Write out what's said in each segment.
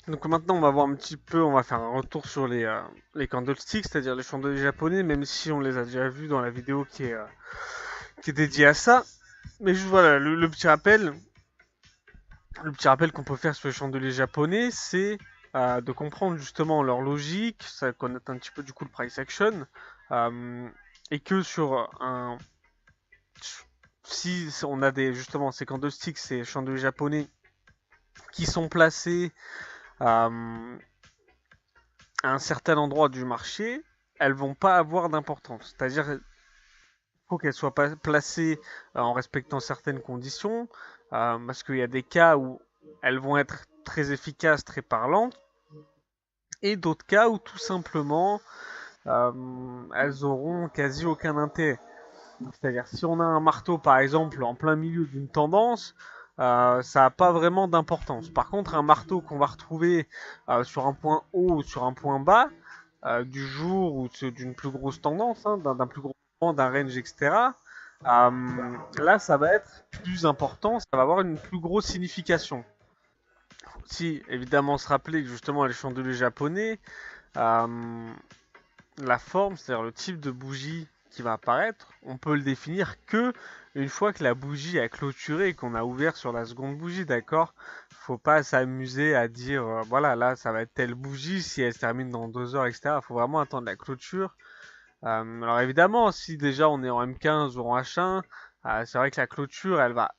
Donc maintenant, on va voir un petit peu, on va faire un retour sur les candlesticks, c'est-à-dire les chandeliers japonais, même si on les a déjà vus dans la vidéo qui est dédiée à ça. Mais juste voilà, le petit rappel qu'on peut faire sur les chandeliers japonais, c'est de comprendre justement leur logique, ça connaître un petit peu du coup le price action, euh, et que sur un, si on a des justement ces candlesticks, ces chandeliers japonais qui sont placés euh, à un certain endroit du marché, elles vont pas avoir d'importance. C'est-à-dire qu'il faut qu'elles soient placées en respectant certaines conditions, parce qu'il y a des cas où elles vont être très efficaces, très parlantes, et d'autres cas où tout simplement elles auront quasi aucun intérêt. C'est-à-dire si on a un marteau par exemple en plein milieu d'une tendance, ça n'a pas vraiment d'importance. Par contre, un marteau qu'on va retrouver sur un point haut ou sur un point bas, du jour ou d'une plus grosse tendance, hein, d'un plus gros mouvement, d'un range, etc. Là, ça va être plus important, ça va avoir une plus grosse signification. Si évidemment se rappeler que justement les chandeliers japonais, euh, la forme, c'est-à-dire le type de bougie qui va apparaître, on peut le définir que une fois que la bougie a clôturé et qu'on a ouvert sur la seconde bougie, d'accord. Faut pas s'amuser à dire voilà, là ça va être telle bougie si elle se termine dans 2 heures, etc. Faut vraiment attendre la clôture. Alors évidemment, si déjà on est en M15 ou en H1, c'est vrai que la clôture, elle va,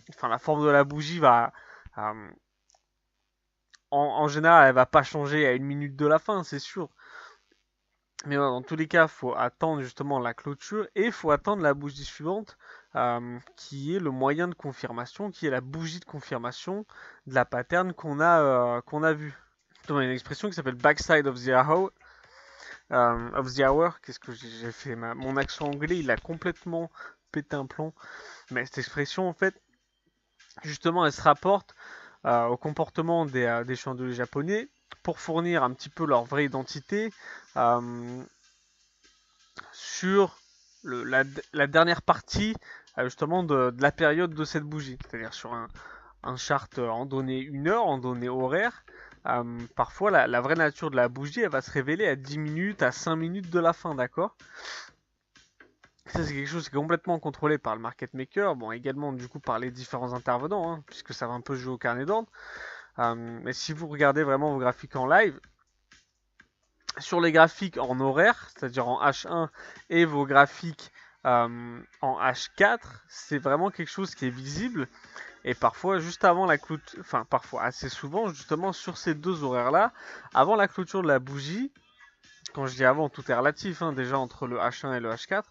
enfin la forme de la bougie va, euh, en général, elle va pas changer à 1 minute de la fin, c'est sûr. Mais ouais, dans tous les cas, faut attendre justement la clôture et faut attendre la bougie suivante, qui est le moyen de confirmation, qui est la bougie de confirmation de la pattern qu'on a vu. Il y a une expression qui s'appelle backside of the hour. Qu'est-ce que j'ai fait mon accent anglais, il a complètement pété un plomb. Mais cette expression, en fait, justement, elle se rapporte au comportement des chandeliers japonais pour fournir un petit peu leur vraie identité. Euh, sur la dernière partie justement de la période de cette bougie, c'est-à-dire sur un chart en donné 1 heure, en donné horaire. Parfois, la vraie nature de la bougie, elle va se révéler à 10 minutes, à 5 minutes de la fin, d'accord. Ça, c'est quelque chose qui est complètement contrôlé par le market maker, bon, également du coup par les différents intervenants, hein, puisque ça va un peu jouer au carnet d'ordre. Mais si vous regardez vraiment vos graphiques en live, sur les graphiques en horaire, c'est-à-dire en H1 et vos graphiques en H4, c'est vraiment quelque chose qui est visible. Et parfois, juste avant la clôture, enfin parfois, assez souvent, justement sur ces deux horaires-là, avant la clôture de la bougie, quand je dis avant, tout est relatif, hein, déjà entre le H1 et le H4,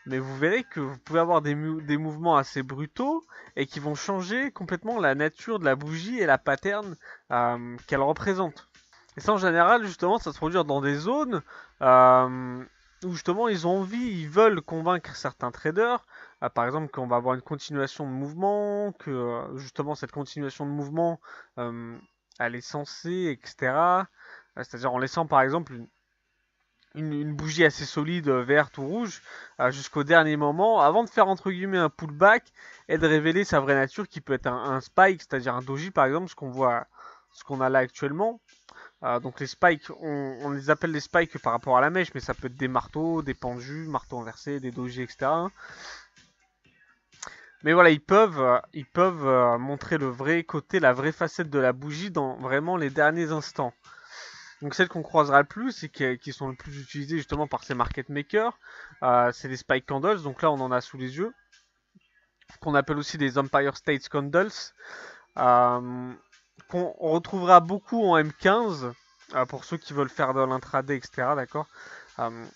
mais vous verrez que vous pouvez avoir des mouvements assez brutaux et qui vont changer complètement la nature de la bougie et la pattern qu'elle représente. Et ça, en général, justement, ça se produit dans des zones où justement ils ont envie, ils veulent convaincre certains traders. Par exemple, qu'on va avoir une continuation de mouvement, que justement cette continuation de mouvement, elle est censée, etc. C'est-à-dire en laissant par exemple une bougie assez solide, verte ou rouge, jusqu'au dernier moment, avant de faire entre guillemets un pullback et de révéler sa vraie nature qui peut être un spike, c'est-à-dire un doji par exemple, ce qu'on a là actuellement. Donc les spikes, on les appelle les spikes par rapport à la mèche, mais ça peut être des marteaux, des pendus, marteaux inversés, des dojis, etc. Mais voilà, ils peuvent montrer le vrai côté, la vraie facette de la bougie dans vraiment les derniers instants. Donc celles qu'on croisera le plus et qui sont le plus utilisées justement par ces market makers, c'est les spike candles. Donc là, on en a sous les yeux, qu'on appelle aussi des Empire State Candles, euh, qu'on retrouvera beaucoup en M15 pour ceux qui veulent faire de l'intraday, etc. D'accord. Euh,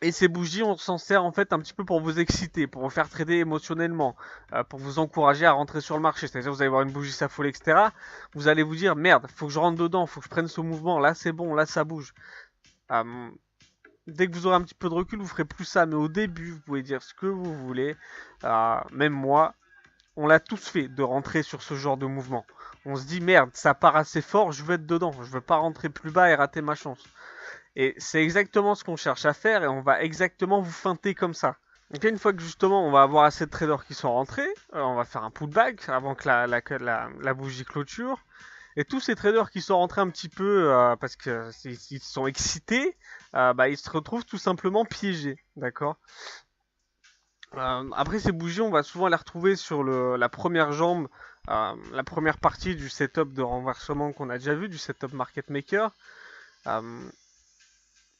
et ces bougies, on s'en sert en fait un petit peu pour vous exciter, pour vous faire trader émotionnellement, pour vous encourager à rentrer sur le marché. C'est-à-dire vous allez voir une bougie s'affoler, etc. Vous allez vous dire merde, faut que je rentre dedans, faut que je prenne ce mouvement. Là c'est bon, là ça bouge. Euh, Dès que vous aurez un petit peu de recul, vous ferez plus ça. Mais au début, vous pouvez dire ce que vous voulez. Même moi, on l'a tous fait de rentrer sur ce genre de mouvement. On se dit merde, ça part assez fort, je veux être dedans, je veux pas rentrer plus bas et rater ma chance. Et c'est exactement ce qu'on cherche à faire et on va exactement vous feinter comme ça. Donc une fois que justement on va avoir assez de traders qui sont rentrés, on va faire un pullback avant que la bougie clôture. Et tous ces traders qui sont rentrés un petit peu parce que ils sont excités, bah, ils se retrouvent tout simplement piégés, d'accord. Après ces bougies, on va souvent les retrouver sur la première jambe, la première partie du setup de renversement qu'on a déjà vu, du setup market maker.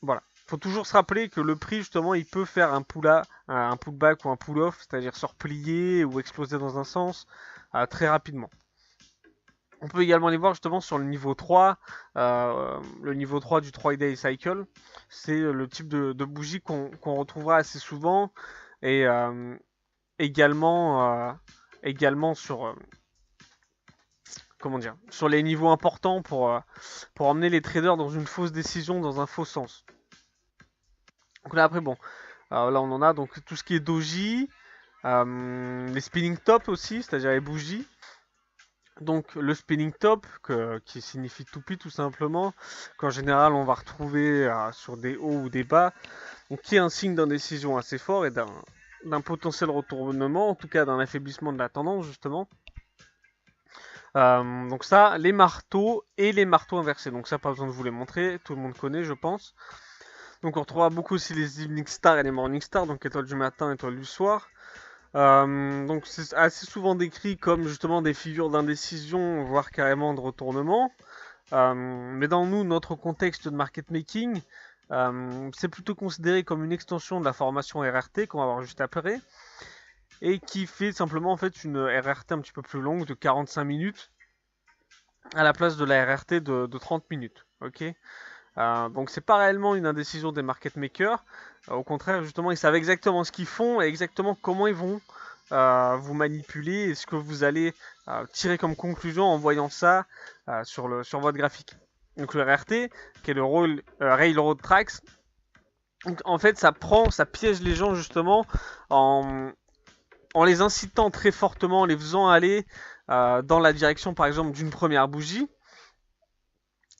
Voilà. Faut toujours se rappeler que le prix, justement, il peut faire un un pullback ou un pull-off, c'est-à-dire se replier ou exploser dans un sens très rapidement. On peut également les voir justement sur le niveau 3, le niveau 3 du 3-day cycle. C'est le type de bougie qu'on retrouvera assez souvent et également sur comment dire, sur les niveaux importants pour emmener les traders dans une fausse décision, dans un faux sens. Donc là après bon, là on en a donc tout ce qui est doji, les spinning top aussi, c'est-à-dire les bougies. Donc le spinning top, qui signifie toupie tout simplement, qu'en général on va retrouver sur des hauts ou des bas, donc qui est un signe d'indécision assez fort et d'un potentiel retournement, en tout cas d'un affaiblissement de la tendance justement. Donc ça, les marteaux et les marteaux inversés, donc ça pas besoin de vous les montrer, tout le monde connaît je pense. Donc on retrouvera beaucoup aussi les evening stars et les morning stars, donc étoiles du matin, étoiles du soir. Donc c'est assez souvent décrit comme justement des figures d'indécision, voire carrément de retournement. Mais dans notre contexte de market making, c'est plutôt considéré comme une extension de la formation RRT qu'on va voir juste après, et qui fait simplement en fait une RRT un petit peu plus longue de 45 minutes à la place de la RRT de 30 minutes. Ok. Donc c'est pas réellement une indécision des market makers. Au contraire, justement, ils savent exactement ce qu'ils font et exactement comment ils vont vous manipuler et ce que vous allez tirer comme conclusion en voyant ça sur votre graphique. Donc le RRT, qui est le Railroad Tracks, donc, en fait ça piège les gens justement en les incitant très fortement, en les faisant aller dans la direction par exemple d'une première bougie.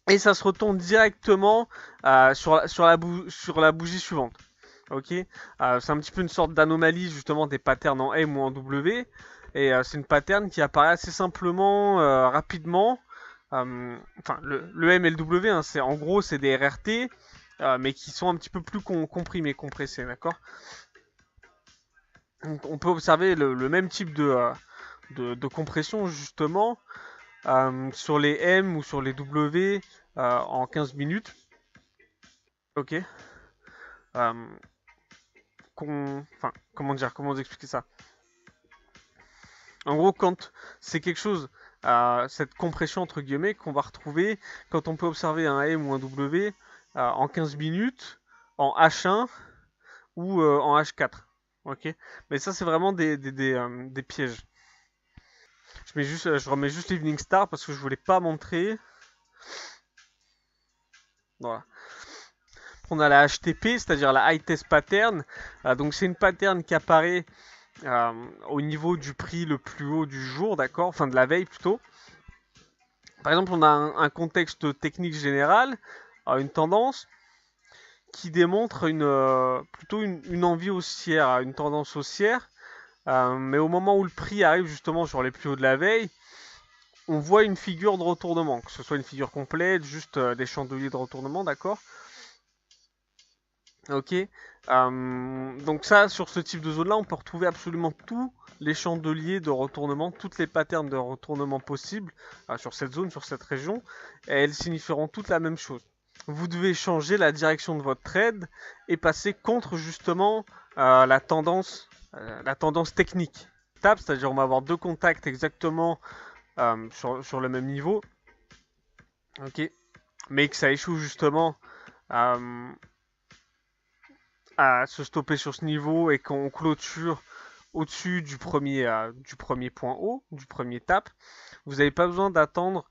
Et ça se retourne directement sur la bougie suivante. Ok, c'est un petit peu une sorte d'anomalie justement des patterns en M ou en W. Et c'est une pattern qui apparaît assez simplement, rapidement. Enfin, le M et le W, hein, en gros, c'est des RRT, mais qui sont un petit peu plus comprimés, compressés, d'accord. Donc, on peut observer le même type de compression justement sur les M ou sur les W en 15 minutes. Ok. Enfin, comment vous expliquer ça? En gros, quand c'est quelque chose, cette compression entre guillemets, qu'on va retrouver quand on peut observer un M ou un W en 15 minutes, en H1 ou en H4. Ok. Mais ça, c'est vraiment des pièges. Je remets juste l'Evening Star parce que je voulais pas montrer. Voilà. On a la HTP, c'est-à-dire la High Test Pattern. Donc c'est une pattern qui apparaît au niveau du prix le plus haut du jour, d'accord, enfin de la veille plutôt. Par exemple, on a un contexte technique général, une tendance qui démontre plutôt une envie haussière, une tendance haussière. Mais au moment où le prix arrive justement sur les plus hauts de la veille, on voit une figure de retournement, que ce soit une figure complète, juste des chandeliers de retournement, d'accord. Ok. Donc ça, sur ce type de zone-là, on peut retrouver absolument tous les chandeliers de retournement, toutes les patterns de retournement possibles sur cette zone, sur cette région, et elles signifieront toutes la même chose. Vous devez changer la direction de votre trade et passer contre justement la tendance technique. C'est-à-dire on va avoir deux contacts exactement sur le même niveau, ok, mais que ça échoue justement à se stopper sur ce niveau et qu'on clôture au-dessus du premier point haut, du premier tap, vous n'avez pas besoin d'attendre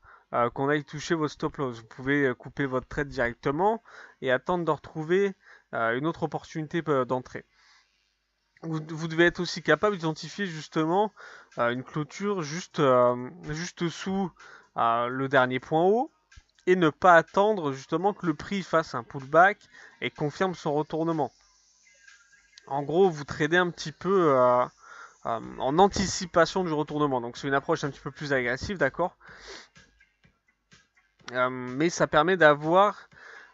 qu'on aille toucher votre stop loss. Vous pouvez couper votre trade directement et attendre de retrouver une autre opportunité d'entrée. Vous devez être aussi capable d'identifier justement une clôture juste sous le dernier point haut et ne pas attendre justement que le prix fasse un pullback et confirme son retournement. En gros, vous tradez un petit peu en anticipation du retournement. Donc c'est une approche un petit peu plus agressive, d'accord. mais ça permet d'avoir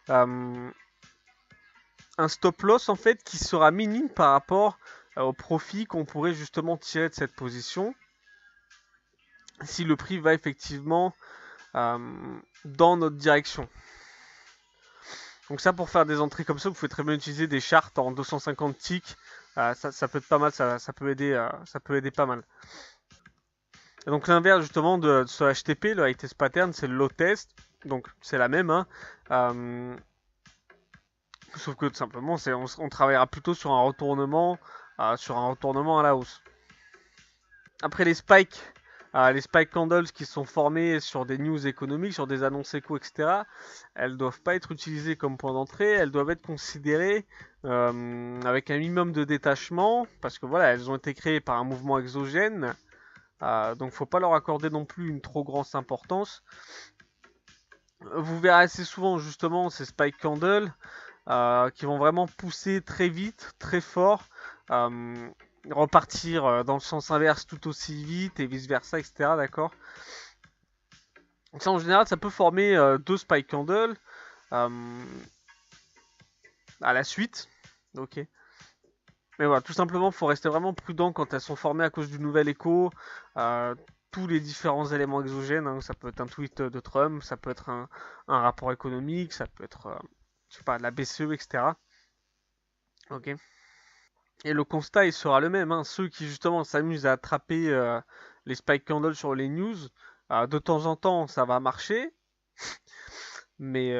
un stop loss en fait qui sera minime par rapport au profit qu'on pourrait justement tirer de cette position si le prix va effectivement dans notre direction. Donc ça, pour faire des entrées comme ça, vous pouvez très bien utiliser des charts en 250 ticks. Ça peut être pas mal, ça peut aider pas mal. Et donc l'inverse justement de ce HTP, le High Test Pattern, c'est le Low Test. Donc c'est la même, hein. Sauf que tout simplement, on travaillera plutôt sur un retournement à la hausse. Après les spikes candles qui sont formées sur des news économiques, sur des annonces éco, etc., elles doivent pas être utilisées comme point d'entrée, elles doivent être considérées avec un minimum de détachement, parce que voilà, elles ont été créées par un mouvement exogène, donc faut pas leur accorder non plus une trop grande importance. Vous verrez assez souvent justement ces spike candles qui vont vraiment pousser très vite, très fort, repartir dans le sens inverse tout aussi vite et vice versa, etc. D'accord. Donc ça en général ça peut former deux spike candles à la suite. Ok. Mais voilà, tout simplement faut rester vraiment prudent quand elles sont formées à cause du nouvel écho. Tous les différents éléments exogènes, hein, ça peut être un tweet de Trump, ça peut être un rapport économique, ça peut être je sais pas, la BCE, etc. Ok. Et le constat il sera le même, hein. Ceux qui justement s'amusent à attraper les spike candles sur les news, de temps en temps ça va marcher, mais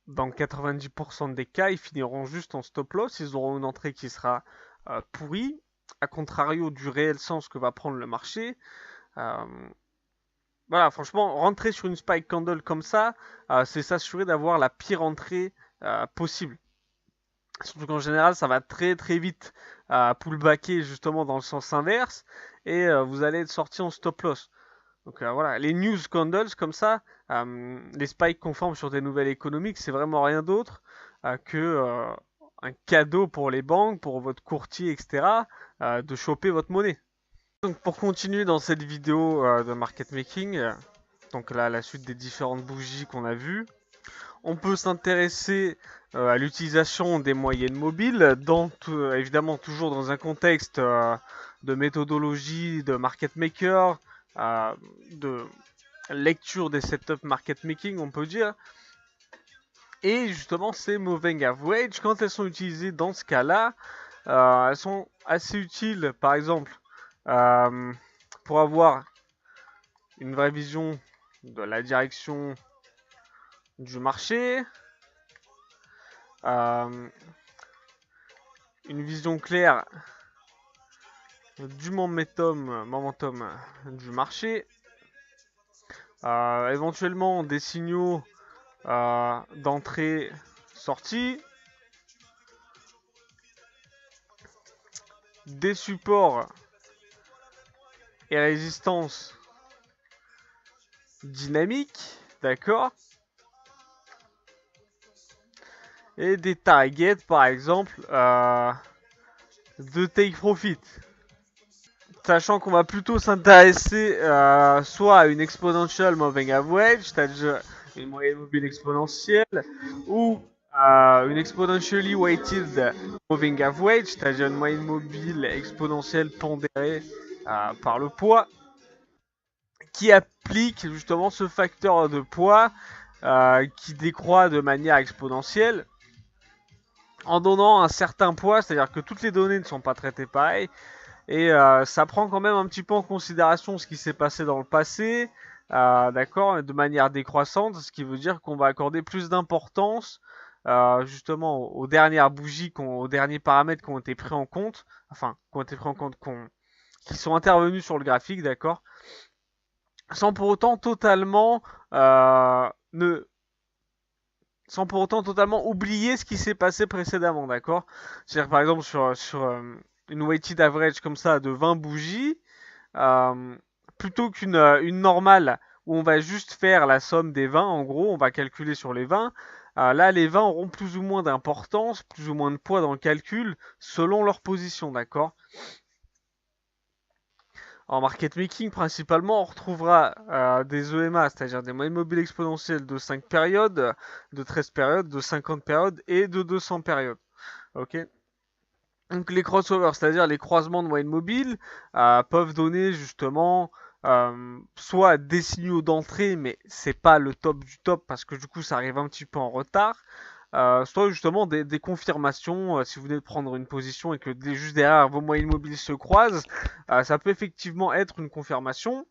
dans 90% des cas ils finiront juste en stop loss, ils auront une entrée qui sera pourrie, à contrario du réel sens que va prendre le marché. Voilà, franchement, rentrer sur une spike candle comme ça, c'est s'assurer d'avoir la pire entrée possible. Surtout qu'en général, ça va très très vite pullbacker justement dans le sens inverse et vous allez être sorti en stop loss. Donc voilà, les news candles comme ça, les spikes qu'on forme sur des nouvelles économiques, c'est vraiment rien d'autre que un cadeau pour les banques, pour votre courtier, etc., de choper votre monnaie. Donc pour continuer dans cette vidéo de market making, donc là la suite des différentes bougies qu'on a vues, on peut s'intéresser à l'utilisation des moyennes mobiles, évidemment toujours dans un contexte de méthodologie, de market maker, de lecture des setups market making, on peut dire. Et justement, ces moving average, quand elles sont utilisées dans ce cas-là, elles sont assez utiles, par exemple, pour avoir une vraie vision de la direction du marché, une vision claire du momentum du marché, éventuellement des signaux d'entrée sortie, des supports et résistances dynamiques, d'accord, et des targets par exemple de take profit. Sachant qu'on va plutôt s'intéresser soit à une exponential moving average, c'est-à-dire une moyenne mobile exponentielle, ou une exponentially weighted moving average, c'est-à-dire une moyenne mobile exponentielle pondérée par le poids, qui applique justement ce facteur de poids qui décroît de manière exponentielle en donnant un certain poids, c'est-à-dire que toutes les données ne sont pas traitées pareil. Et ça prend quand même un petit peu en considération ce qui s'est passé dans le passé, d'accord, de manière décroissante, ce qui veut dire qu'on va accorder plus d'importance justement aux dernières bougies, aux derniers paramètres qui ont été pris en compte, qui sont intervenus sur le graphique, d'accord, sans pour autant totalement oublier ce qui s'est passé précédemment, d'accord. C'est-à-dire par exemple sur une weighted average comme ça de 20 bougies, plutôt qu'une normale où on va juste faire la somme des 20, en gros, on va calculer sur les 20. Là, les 20 auront plus ou moins d'importance, plus ou moins de poids dans le calcul, selon leur position, d'accord. En market making, principalement, on retrouvera des EMA, c'est-à-dire des moyennes mobiles exponentielles de 5 périodes, de 13 périodes, de 50 périodes et de 200 périodes. Ok. Donc les crossovers, c'est-à-dire les croisements de moyennes mobiles, peuvent donner justement soit des signaux d'entrée, mais c'est pas le top du top parce que du coup ça arrive un petit peu en retard, soit justement des confirmations. Si vous venez de prendre une position et que juste derrière vos moyennes mobiles se croisent, ça peut effectivement être une confirmation.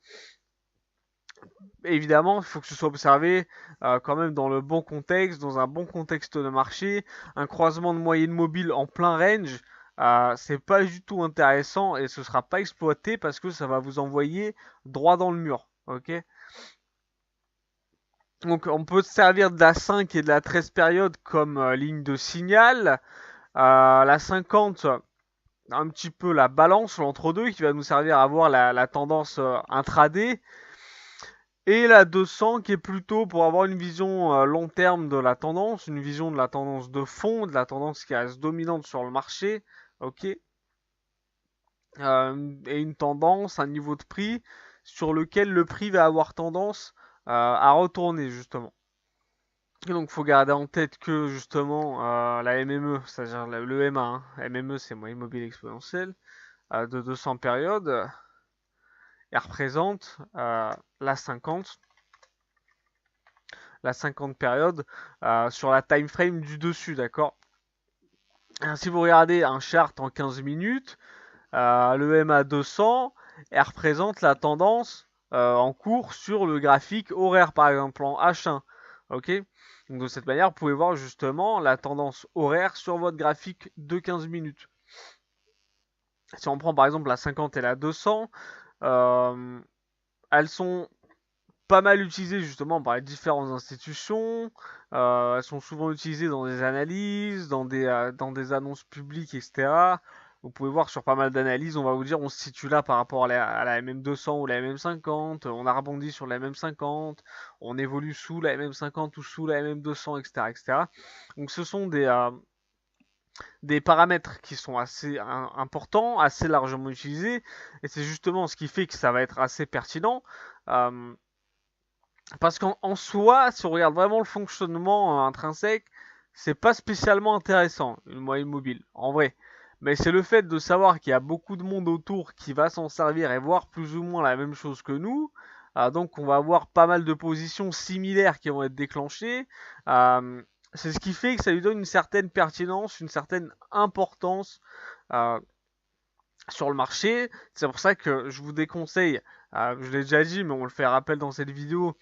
Évidemment, il faut que ce soit observé quand même dans le bon contexte, dans un bon contexte de marché. Un croisement de moyenne mobile en plein range, c'est pas du tout intéressant et ce sera pas exploité parce que ça va vous envoyer droit dans le mur. Ok. Donc on peut se servir de la 5 et de la 13 période comme ligne de signal. La 50, un petit peu la balance, l'entre-deux, qui va nous servir à voir la tendance intraday. Et la 200 qui est plutôt pour avoir une vision long terme de la tendance, une vision de la tendance de fond, de la tendance qui reste dominante sur le marché, ok, et une tendance, un niveau de prix sur lequel le prix va avoir tendance à retourner justement. Et donc faut garder en tête que justement la MME, c'est-à-dire le MA, hein, MME c'est moyenne mobile exponentielle, de 200 périodes, elle représente la 50 périodes sur la time frame du dessus, d'accord. Si vous regardez un chart en 15 minutes, le MA 200, elle représente la tendance en cours sur le graphique horaire, par exemple en H1. Ok. Donc de cette manière, vous pouvez voir justement la tendance horaire sur votre graphique de 15 minutes. Si on prend par exemple la 50 et la 200, elles sont pas mal utilisées justement par les différentes institutions. Elles sont souvent utilisées dans des analyses, dans des annonces publiques, etc. Vous pouvez voir sur pas mal d'analyses, on va vous dire on se situe là par rapport à la MM200 ou la MM50, on a rebondi sur la MM50, on évolue sous la MM50 ou sous la MM200, etc., etc. Donc ce sont des paramètres qui sont assez importants, assez largement utilisés, et c'est justement ce qui fait que ça va être assez pertinent. Parce qu'en soi, si on regarde vraiment le fonctionnement intrinsèque, c'est pas spécialement intéressant, une moyenne mobile, en vrai. Mais c'est le fait de savoir qu'il y a beaucoup de monde autour qui va s'en servir et voir plus ou moins la même chose que nous. Donc on va avoir pas mal de positions similaires qui vont être déclenchées. C'est ce qui fait que ça lui donne une certaine pertinence, une certaine importance sur le marché. C'est pour ça que je vous déconseille, je l'ai déjà dit, mais on le fait rappel dans cette vidéo,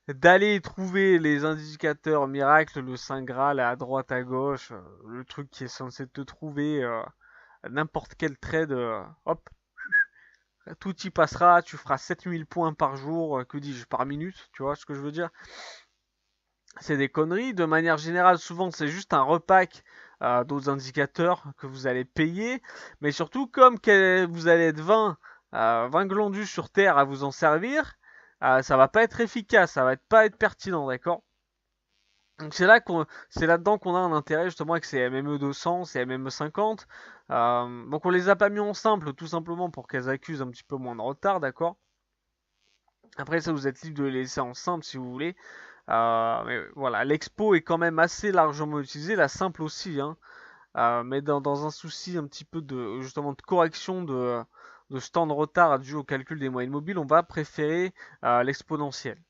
d'aller trouver les indicateurs miracles, le Saint Graal à droite à gauche, le truc qui est censé te trouver n'importe quel trade, hop, tout y passera, tu feras 7000 points par jour, que dis-je, par minute, tu vois ce que je veux dire. C'est des conneries, de manière générale, souvent c'est juste un repack d'autres indicateurs que vous allez payer, mais surtout comme vous allez être 20 glandus sur Terre à vous en servir, ça va pas être efficace, ça va pas être pertinent, d'accord. Donc c'est là-dedans qu'on a un intérêt justement avec ces MME 200, ces MME 50. Donc on les a pas mis en simple tout simplement pour qu'elles accusent un petit peu moins de retard, d'accord. Après ça, vous êtes libre de les laisser en simple si vous voulez. Mais voilà, l'expo est quand même assez largement utilisée, la simple aussi, hein. Mais dans un souci un petit peu de justement de correction de ce temps de retard dû au calcul des moyennes mobiles, on va préférer l'exponentiel.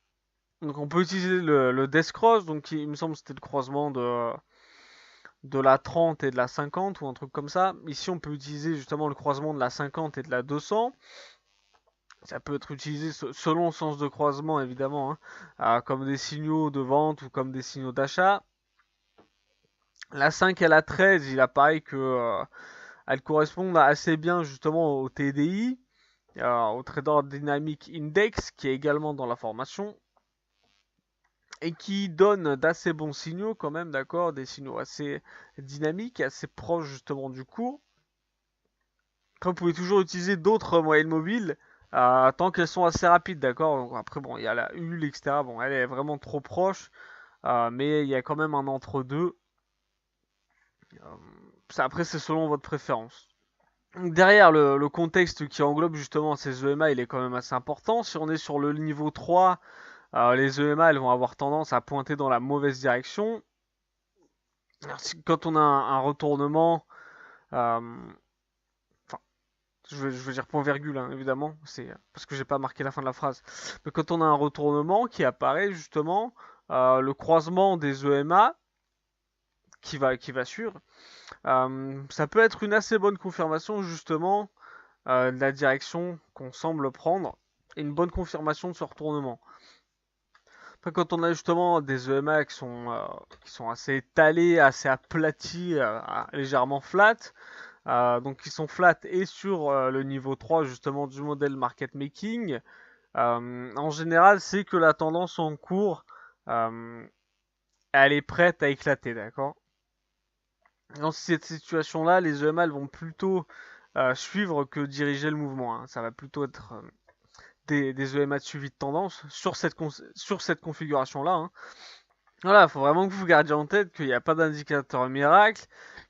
Donc on peut utiliser le Death Cross, donc il me semble que c'était le croisement de la 30 et de la 50 ou un truc comme ça. Ici on peut utiliser justement le croisement de la 50 et de la 200. Ça peut être utilisé selon le sens de croisement évidemment, hein, comme des signaux de vente ou comme des signaux d'achat. La 5 et la 13, il apparaît que elles correspondent assez bien justement au TDI, au Trader Dynamic Index, qui est également dans la formation, et qui donne d'assez bons signaux quand même, d'accord, des signaux assez dynamiques, assez proches justement du cours. Après, vous pouvez toujours utiliser d'autres moyennes mobiles, tant qu'elles sont assez rapides, d'accord. Après, bon, il y a la HUL, etc. Bon, elle est vraiment trop proche, mais il y a quand même un entre-deux. Après, c'est selon votre préférence. Derrière, le contexte qui englobe justement ces EMA, il est quand même assez important. Si on est sur le niveau 3, les EMA elles vont avoir tendance à pointer dans la mauvaise direction. Quand on a un retournement, euh, enfin, je veux dire point virgule, hein, évidemment, c'est parce que j'ai pas marqué la fin de la phrase. Mais quand on a un retournement qui apparaît justement, le croisement des EMA qui va suivre, ça peut être une assez bonne confirmation justement de la direction qu'on semble prendre et une bonne confirmation de ce retournement. Après, quand on a justement des EMA qui sont assez étalés, assez aplatis, légèrement flat, donc qui sont flat et sur le niveau 3 justement du modèle market making, en général c'est que la tendance en cours elle est prête à éclater, d'accord. Dans cette situation-là, les EMA vont plutôt suivre que diriger le mouvement, hein. Ça va plutôt être des EMA de suivi de tendance sur cette configuration-là, hein. Voilà, il faut vraiment que vous gardiez en tête qu'il n'y a pas d'indicateur miracle,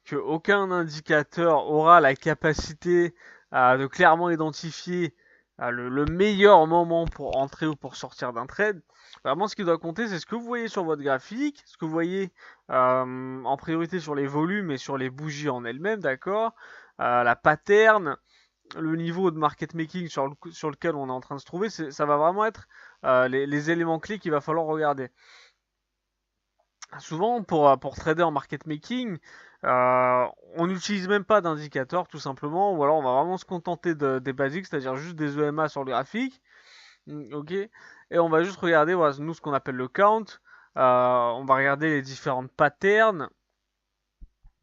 qu'aucun indicateur aura la capacité de clairement identifier le meilleur moment pour entrer ou pour sortir d'un trade. Vraiment, ce qui doit compter, c'est ce que vous voyez sur votre graphique, ce que vous voyez en priorité sur les volumes et sur les bougies en elles-mêmes, d'accord, la pattern, le niveau de market making sur lequel on est en train de se trouver, ça va vraiment être les éléments clés qu'il va falloir regarder. Souvent, pour trader en market making, on n'utilise même pas d'indicateur tout simplement, ou alors on va vraiment se contenter des basiques, c'est-à-dire juste des EMA sur le graphique, ok, et on va juste regarder, voilà, nous ce qu'on appelle le count, on va regarder les différentes patterns,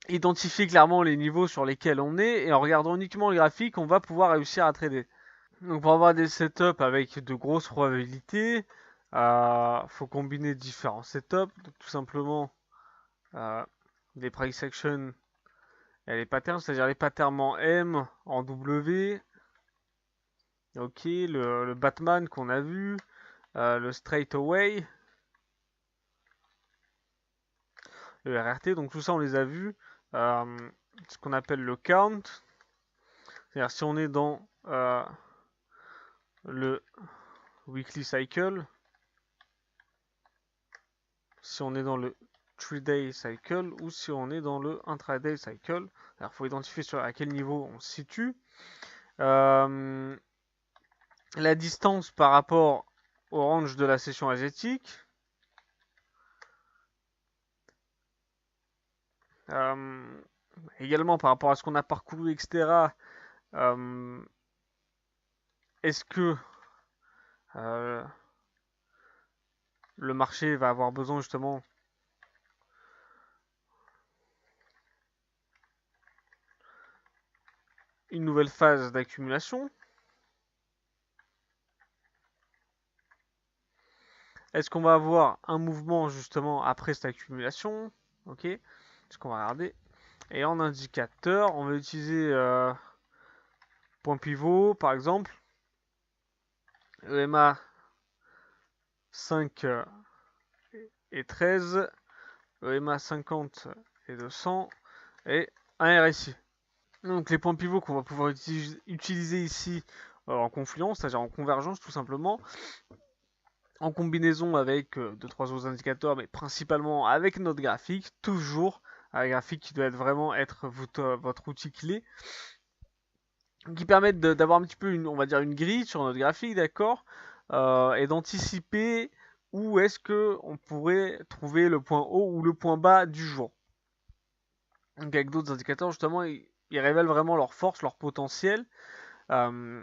identifier clairement les niveaux sur lesquels on est, et en regardant uniquement le graphique, on va pouvoir réussir à trader. Donc pour avoir des setups avec de grosses probabilités, faut combiner différents setups, donc tout simplement les price action et les patterns, c'est-à-dire les patterns en M, en W, ok, le Batman qu'on a vu, le straight away, le RRT, donc tout ça on les a vus. Ce qu'on appelle le count, c'est-à-dire si on est dans le weekly cycle, si on est dans le 3-day cycle ou si on est dans le intraday cycle. Alors il faut identifier à quel niveau on se situe. La distance par rapport au range de la session asiatique. Également par rapport à ce qu'on a parcouru, etc. Est-ce que le marché va avoir besoin justement une nouvelle phase d'accumulation? Est-ce qu'on va avoir un mouvement justement après cette accumulation? Ok, ce qu'on va regarder. Et en indicateur, on va utiliser point pivot par exemple, EMA 5 et 13, EMA 50 et 200 et un RSI. Donc les points pivots qu'on va pouvoir utiliser ici en confluence, c'est-à-dire en convergence tout simplement, en combinaison avec 2-3 autres indicateurs, mais principalement avec notre graphique, toujours un graphique qui doit vraiment être votre outil clé, qui permettent d'avoir un petit peu on va dire une grille sur notre graphique, d'accord, et d'anticiper où est-ce que on pourrait trouver le point haut ou le point bas du jour. Donc avec d'autres indicateurs, justement, ils révèlent vraiment leur force, leur potentiel. En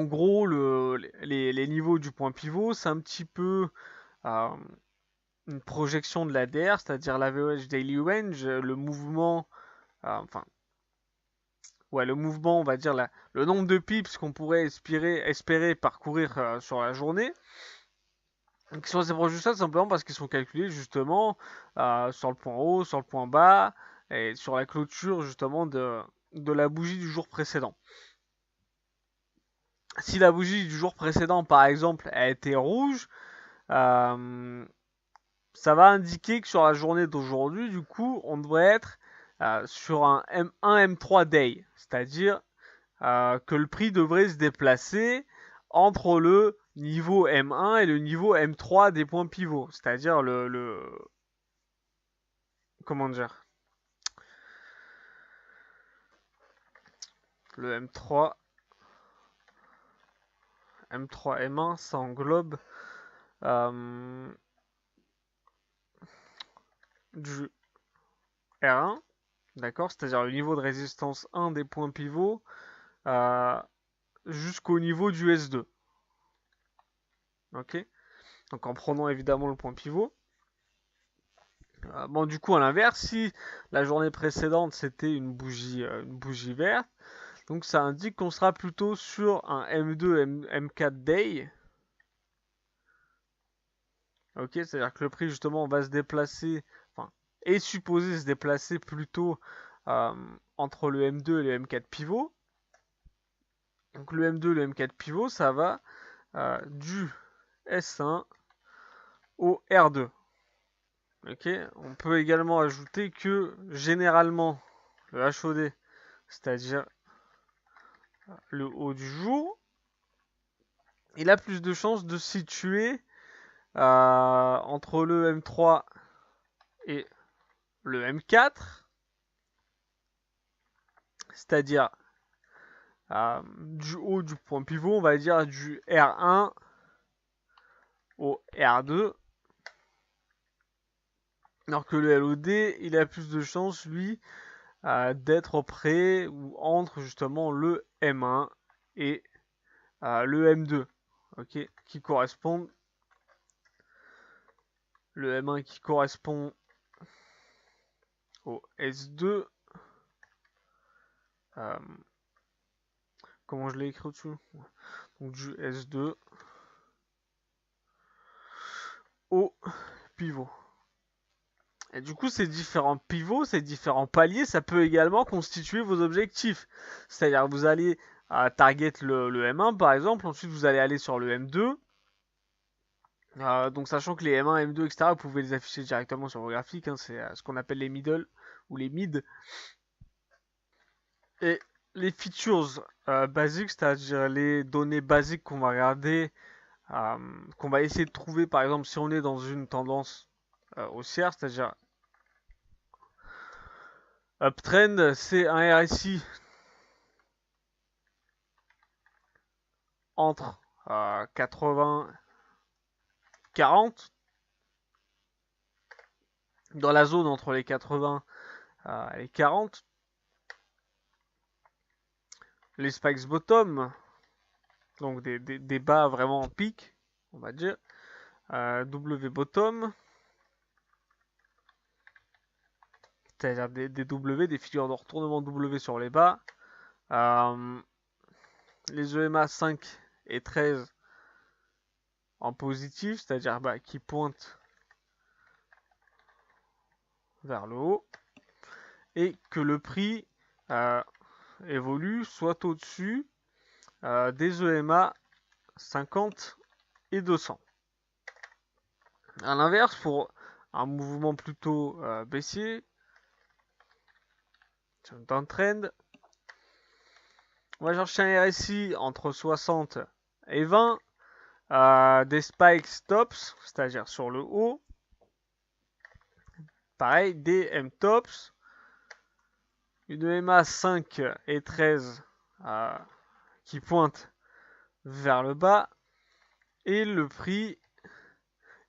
gros, les niveaux du point pivot, c'est un petit peu une projection de l'ADR, c'est-à-dire l'average daily range, le mouvement, enfin, ouais, le mouvement, on va dire le nombre de pips qu'on pourrait espérer parcourir sur la journée. Donc, ils sont assez proches de ça, simplement parce qu'ils sont calculés justement sur le point haut, sur le point bas, et sur la clôture justement de la bougie du jour précédent. Si la bougie du jour précédent, par exemple, a été rouge, ça va indiquer que sur la journée d'aujourd'hui, du coup, on devrait être sur un M1 M3 day, c'est-à-dire que le prix devrait se déplacer entre le niveau M1 et le niveau M3 des points pivots, c'est-à-dire comment dire, le M3 M1, ça englobe du R1, d'accord, c'est-à-dire le niveau de résistance 1 des points pivots jusqu'au niveau du S2. Ok, donc en prenant évidemment le point pivot. Bon, du coup, à l'inverse, si la journée précédente c'était une bougie verte, donc ça indique qu'on sera plutôt sur un M2, M4 day. Ok, c'est-à-dire que le prix justement va se déplacer, enfin, est supposé se déplacer plutôt entre le M2 et le M4 pivot. Donc le M2 et le M4 pivot, ça va du S1 au R2. Ok, on peut également ajouter que généralement le HOD, c'est-à-dire le haut du jour, il a plus de chances de se situer entre le M3 et le M4, c'est-à-dire du haut du point pivot, on va dire du R1 au R2, alors que le LOD, il a plus de chances, lui, d'être près ou entre justement le M1 et le M2, ok, qui correspondent. Le M1 qui correspond au S2. Comment je l'ai écrit au-dessus? Donc du S2 au pivot. Et du coup, ces différents pivots, ces différents paliers, ça peut également constituer vos objectifs. C'est-à-dire vous allez target le M1 par exemple, ensuite vous allez aller sur le M2. Donc sachant que les M1, M2, etc., vous pouvez les afficher directement sur vos graphiques, hein, c'est ce qu'on appelle les middle ou les mid. Et les features basiques, c'est-à-dire les données basiques qu'on va regarder, qu'on va essayer de trouver par exemple si on est dans une tendance haussière, c'est-à-dire uptrend, c'est un RSI entre 80 40, dans la zone entre les 80 et les 40. Les spikes bottom, donc des bas vraiment en pic, on va dire. W bottom, c'est-à-dire des W, des figures de retournement W sur les bas. Les EMA 5 et 13 en positif, c'est-à-dire qui pointent vers le haut. Et que le prix évolue soit au-dessus des EMA 50 et 200. A l'inverse, pour un mouvement plutôt baissier, downtrend, on va chercher un RSI entre 60 et 20, des spikes tops, c'est-à-dire sur le haut, pareil, des M-tops, une EMA 5 et 13 qui pointent vers le bas, et le prix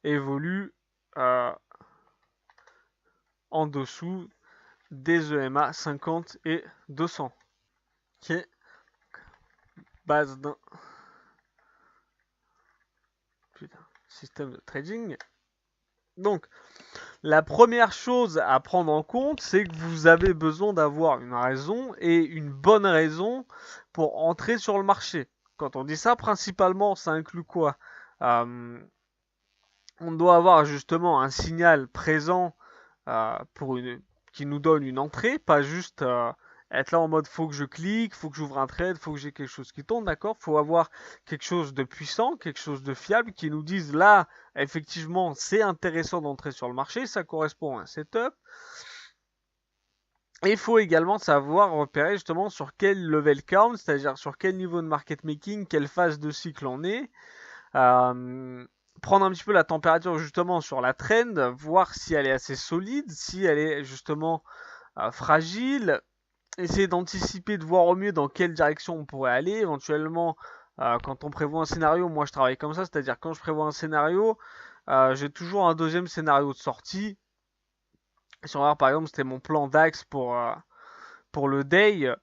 évolue en dessous des EMA 50 et 200. Ok, base d'un système de trading. Donc, la première chose à prendre en compte, c'est que vous avez besoin d'avoir une raison et une bonne raison pour entrer sur le marché. Quand on dit ça, principalement, ça inclut quoi? On doit avoir justement un signal présent qui nous donne une entrée, pas juste être là en mode faut que je clique, faut que j'ouvre un trade, faut que j'ai quelque chose qui tourne, d'accord? Faut avoir quelque chose de puissant, quelque chose de fiable qui nous dise là, effectivement, c'est intéressant d'entrer sur le marché, ça correspond à un setup. Et il faut également savoir repérer justement sur quel level count, c'est-à-dire sur quel niveau de market making, quelle phase de cycle on est. Prendre un petit peu la température justement sur la trend, voir si elle est assez solide, si elle est justement fragile, essayer d'anticiper, de voir au mieux dans quelle direction on pourrait aller, éventuellement quand on prévoit un scénario, moi je travaille comme ça, c'est-à-dire quand je prévois un scénario, j'ai toujours un deuxième scénario de sortie. Si on regarde par exemple, c'était mon plan DAX pour le day.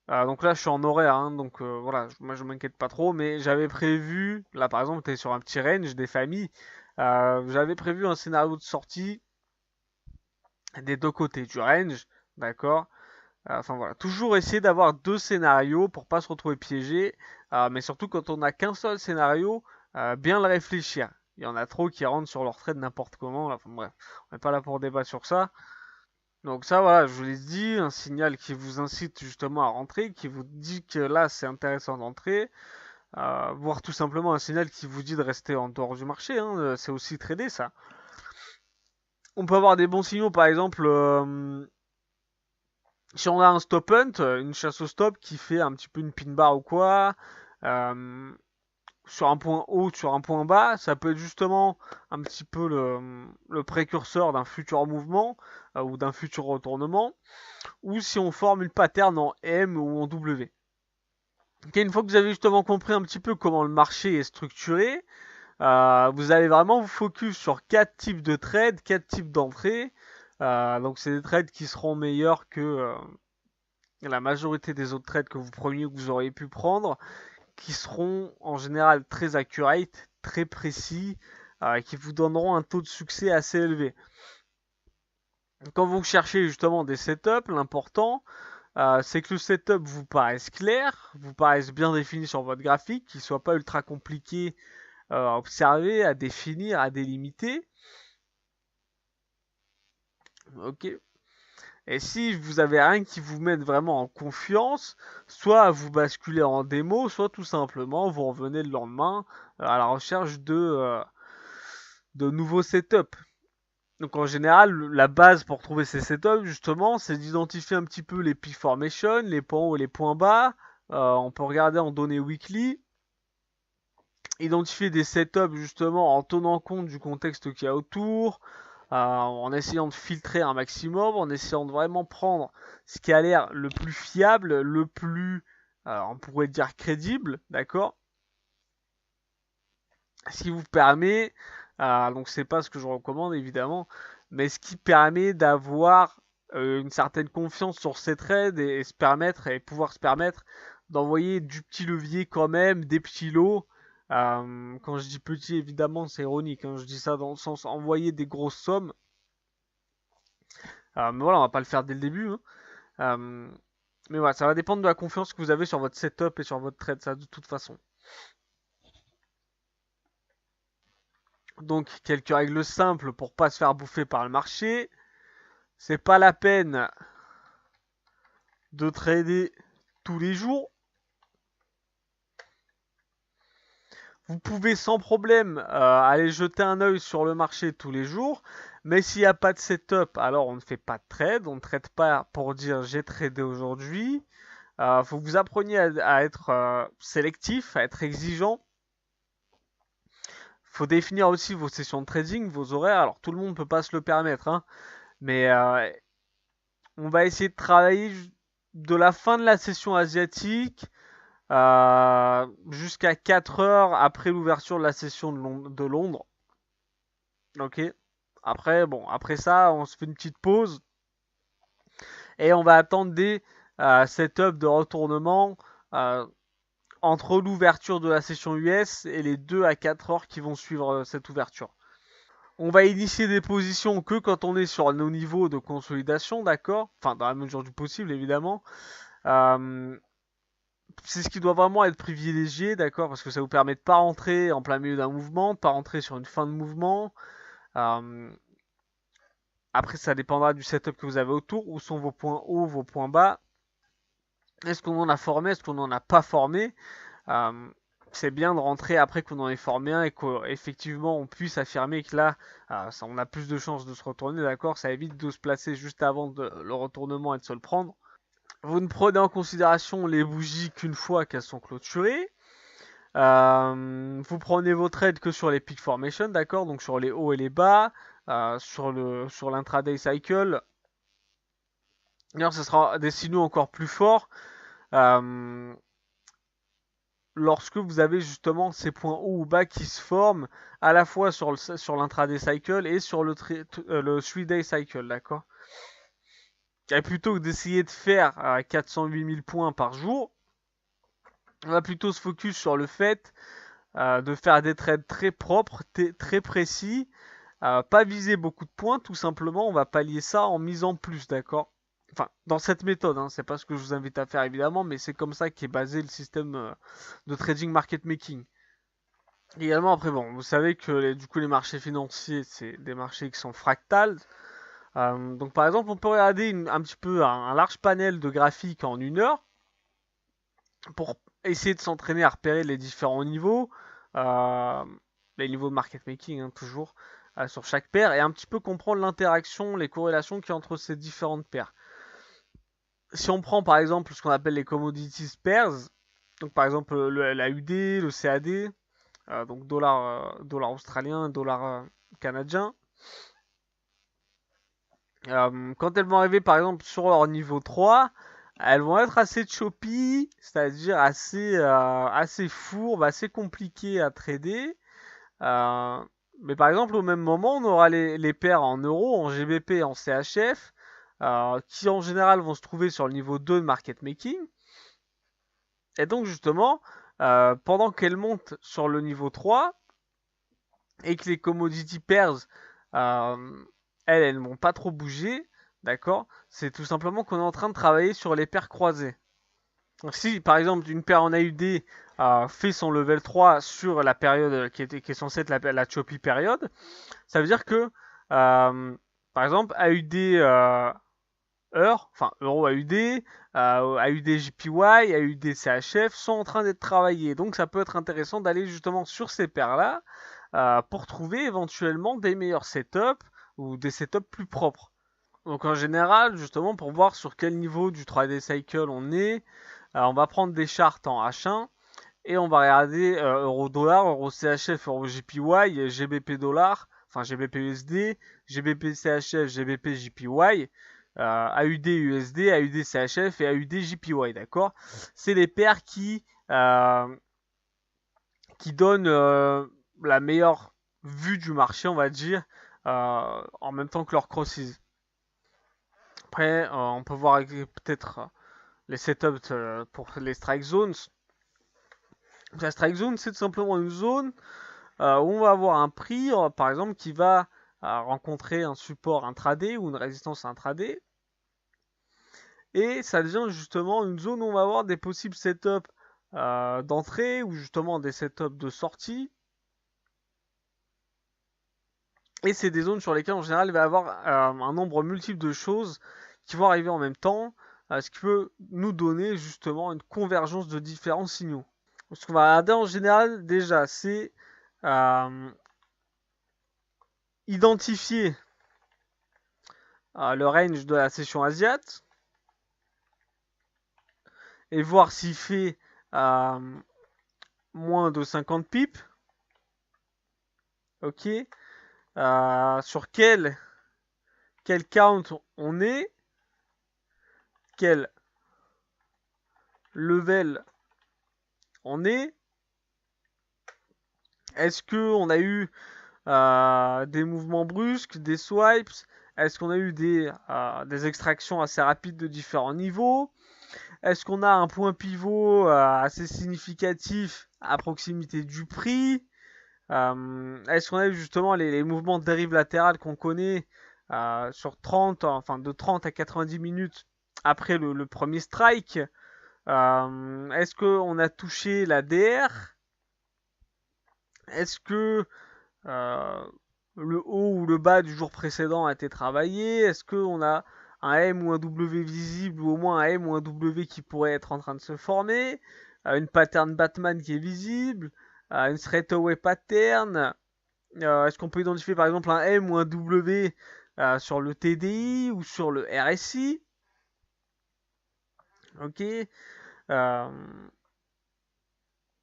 Donc là, je suis en horaire, hein, donc voilà, moi je m'inquiète pas trop, mais j'avais prévu, là par exemple, tu es sur un petit range des familles, j'avais prévu un scénario de sortie des deux côtés du range, d'accord. Enfin voilà, toujours essayer d'avoir deux scénarios pour pas se retrouver piégé, mais surtout quand on n'a qu'un seul scénario, bien le réfléchir. Il y en a trop qui rentrent sur leur trade n'importe comment, là. Enfin bref, on n'est pas là pour débattre sur ça. Donc ça, voilà, je vous l'ai dit, un signal qui vous incite justement à rentrer, qui vous dit que là, c'est intéressant d'entrer, voire tout simplement un signal qui vous dit de rester en dehors du marché, hein, c'est aussi trader ça. On peut avoir des bons signaux, par exemple, si on a un stop hunt, une chasse au stop qui fait un petit peu une pin bar ou quoi, euh, sur un point haut, sur un point bas, ça peut être justement un petit peu le précurseur d'un futur mouvement ou d'un futur retournement, ou si on forme une pattern en M ou en W. Okay, une fois que vous avez justement compris un petit peu comment le marché est structuré, vous allez vraiment vous focus sur 4 types de trades, 4 types d'entrées. Donc c'est des trades qui seront meilleurs que la majorité des autres trades que vous preniez ou que vous auriez pu prendre, qui seront en général très accurate, très précis, qui vous donneront un taux de succès assez élevé. Quand vous cherchez justement des setups, l'important, c'est que le setup vous paraisse clair, vous paraisse bien défini sur votre graphique, qu'il ne soit pas ultra compliqué à observer, à définir, à délimiter. Ok. Et si vous avez rien qui vous mette vraiment en confiance, soit vous basculez en démo, soit tout simplement vous revenez le lendemain à la recherche de nouveaux setups. Donc en général, la base pour trouver ces setups, justement, c'est d'identifier un petit peu les peak formations, les points hauts et les points bas. On peut regarder en données weekly, identifier des setups justement en tenant compte du contexte qu'il y a autour, en essayant de filtrer un maximum, en essayant de vraiment prendre ce qui a l'air le plus fiable, le plus, on pourrait dire crédible, d'accord. Ce qui vous permet, donc c'est pas ce que je recommande évidemment, mais ce qui permet d'avoir une certaine confiance sur ces trades et se permettre et pouvoir se permettre d'envoyer du petit levier quand même, des petits lots. Quand je dis petit, évidemment, c'est ironique. Hein, je dis ça dans le sens envoyer des grosses sommes. Mais voilà, on va pas le faire dès le début. Hein. Mais voilà, ça va dépendre de la confiance que vous avez sur votre setup et sur votre trade, ça de toute façon. Donc, quelques règles simples pour pas se faire bouffer par le marché. C'est pas la peine de trader tous les jours. Vous pouvez sans problème aller jeter un œil sur le marché tous les jours, mais s'il n'y a pas de setup, alors on ne fait pas de trade, on ne trade pas pour dire j'ai tradé aujourd'hui. Faut que vous appreniez à être sélectif, à être exigeant. Faut définir aussi vos sessions de trading, vos horaires. Alors tout le monde ne peut pas se le permettre, hein, mais on va essayer de travailler de la fin de la session asiatique jusqu'à 4 heures après l'ouverture de la session de Londres. Ok. Après, bon, après ça, on se fait une petite pause et on va attendre des setups de retournement entre l'ouverture de la session US et les 2 à 4 heures qui vont suivre cette ouverture. On va initier des positions que quand on est sur nos niveaux de consolidation, d'accord. Enfin, dans la mesure du possible, évidemment. C'est ce qui doit vraiment être privilégié, d'accord, parce que ça vous permet de pas rentrer en plein milieu d'un mouvement, de pas rentrer sur une fin de mouvement. Après, ça dépendra du setup que vous avez autour, où sont vos points hauts, vos points bas. Est-ce qu'on en a formé, est-ce qu'on n'en a pas formé c'est bien de rentrer après qu'on en ait formé un et qu'effectivement on puisse affirmer que là, on a plus de chances de se retourner, d'accord? Ça évite de se placer juste avant le retournement et de se le prendre. Vous ne prenez en considération les bougies qu'une fois qu'elles sont clôturées. Vous prenez vos trades que sur les peak formation, d'accord? Donc sur les hauts et les bas, sur l'intraday cycle. D'ailleurs, ce sera des signaux encore plus forts lorsque vous avez justement ces points hauts ou bas qui se forment à la fois sur l'intraday cycle et sur le 3-day cycle, d'accord? Et plutôt que d'essayer de faire 408 000 points par jour, on va plutôt se focus sur le fait de faire des trades très propres, très précis, pas viser beaucoup de points, tout simplement, on va pallier ça en misant plus, d'accord? Enfin, dans cette méthode, hein, c'est pas ce que je vous invite à faire évidemment, mais c'est comme ça qu'est basé le système de trading market making. Également, après, bon, vous savez que du coup, les marchés financiers, c'est des marchés qui sont fractales. Donc, par exemple, on peut regarder un petit peu un large panel de graphiques en 1 heure pour essayer de s'entraîner à repérer les différents niveaux, les niveaux de market making, hein, toujours, sur chaque paire, et un petit peu comprendre l'interaction, les corrélations qu'il y a entre ces différentes paires. Si on prend par exemple ce qu'on appelle les commodities pairs, donc par exemple la UD, le CAD, donc dollar australien, dollar canadien, quand elles vont arriver par exemple sur leur niveau 3, elles vont être assez choppy, c'est-à-dire assez fourbes, assez compliquées à trader. Mais par exemple, au même moment, on aura les paires en euros, en GBP et en CHF, qui en général vont se trouver sur le niveau 2 de market making. Et donc justement, pendant qu'elles montent sur le niveau 3, et que les commodity pairs, elles ne vont pas trop bouger, d'accord? C'est tout simplement qu'on est en train de travailler sur les paires croisées. Donc si par exemple une paire en AUD fait son level 3 sur la période qui est censée être la choppy période, ça veut dire que par exemple AUD heure, enfin euro AUD, AUD JPY, AUD CHF sont en train d'être travaillés. Donc ça peut être intéressant d'aller justement sur ces paires là pour trouver éventuellement des meilleurs setups ou des setups plus propres. Donc en général, justement pour voir sur quel niveau du 3D cycle on est, on va prendre des charts en H1 et on va regarder euro-dollar, euro-CHF, euro-JPY, GBP-dollar, enfin GBP-USD, GBP-CHF, GBP-JPY, AUD-USD, AUD-CHF et AUD-JPY, d'accord? C'est les paires qui donnent la meilleure vue du marché, on va dire, en même temps que leurs crosses. Après, on peut voir peut-être les setups pour les strike zones. La strike zone, c'est tout simplement une zone où on va avoir un prix, par exemple, qui va rencontrer un support intraday ou une résistance intraday. Et ça devient justement une zone où on va avoir des possibles setups d'entrée ou justement des setups de sortie. Et c'est des zones sur lesquelles en général il va y avoir un nombre multiple de choses qui vont arriver en même temps, ce qui peut nous donner justement une convergence de différents signaux. Ce qu'on va regarder en général déjà, c'est identifier le range de la session asiate et voir s'il fait moins de 50 pips. Ok. Sur quel count on est, quel level on est. Est-ce qu'on a eu des mouvements brusques, des swipes? Est-ce qu'on a eu des extractions assez rapides de différents niveaux? Est-ce qu'on a un point pivot assez significatif à proximité du prix? Est-ce qu'on a eu justement les mouvements de dérive latérale qu'on connaît sur 30, enfin de 30 à 90 minutes après le premier strike? Est-ce qu'on a touché la DR? Est-ce que le haut ou le bas du jour précédent a été travaillé? Est-ce qu'on a un M ou un W visible ou au moins un M ou un W qui pourrait être en train de se former? une pattern Batman qui est visible, une straightaway pattern. Est-ce qu'on peut identifier par exemple un M ou un W sur le TDI ou sur le RSI? Ok.